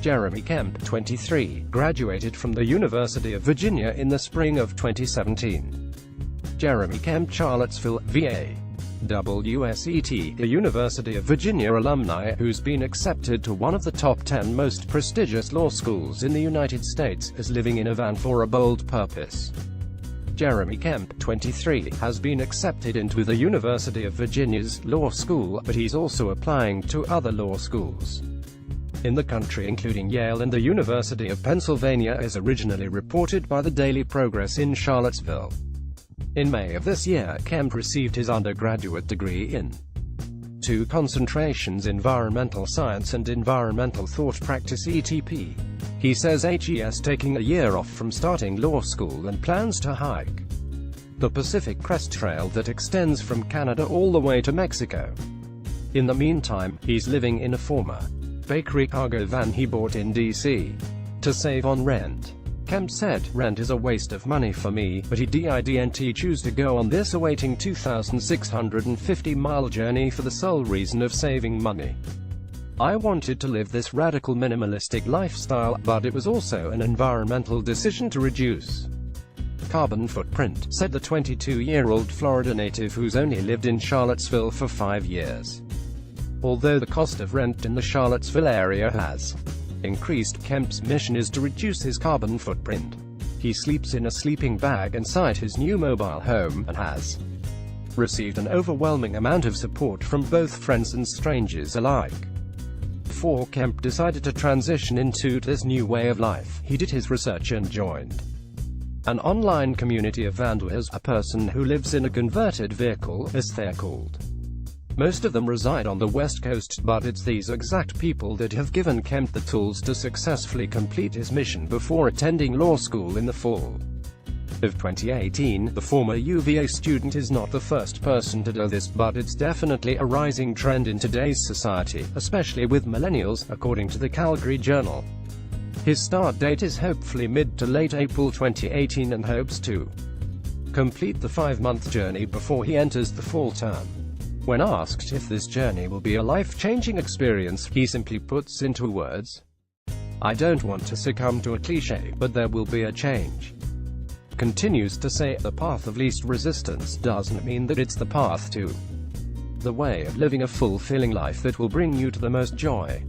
Jeremy Kemp, 23, graduated from the University of Virginia in the spring of 2017. Jeremy Kemp, Charlottesville, VA. WSET, a University of Virginia alumni who's been accepted to one of the top 10 most prestigious law schools in the United States, is living in a van for a bold purpose. Jeremy Kemp, 23, has been accepted into the University of Virginia's law school, but he's also applying to other law schools in the country, including Yale and the University of Pennsylvania, as originally reported by the Daily Progress in Charlottesville. In May of this year, Kemp received his undergraduate degree in two concentrations: environmental science and environmental thought practice (ETP). He says he's taking a year off from starting law school and plans to hike the Pacific Crest Trail that extends from Canada all the way to Mexico. In the meantime, he's living in a former bakery cargo van he bought in D.C. to save on rent. Kemp said, "Rent is a waste of money for me, but he didn't choose to go on this awaiting 2,650-mile journey for the sole reason of saving money. I wanted to live this radical minimalistic lifestyle, but it was also an environmental decision to reduce carbon footprint," said the 22-year-old Florida native who's only lived in Charlottesville for 5 years. Although the cost of rent in the Charlottesville area has increased, Kemp's mission is to reduce his carbon footprint. He sleeps in a sleeping bag inside his new mobile home, and has received an overwhelming amount of support from both friends and strangers alike. Before Kemp decided to transition into this new way of life, he did his research and joined an online community of vandals, a person who lives in a converted vehicle, as they're called. Most of them reside on the West Coast, but it's these exact people that have given Kemp the tools to successfully complete his mission before attending law school in the fall of 2018. The former UVA student is not the first person to do this, but it's definitely a rising trend in today's society, especially with millennials, according to the Calgary Journal. His start date is hopefully mid to late April 2018 and hopes to complete the 5-month journey before he enters the fall term. When asked if this journey will be a life-changing experience, he simply puts into words, "I don't want to succumb to a cliché, but there will be a change." Continues to say, "The path of least resistance doesn't mean that it's the path to the way of living a fulfilling life that will bring you to the most joy."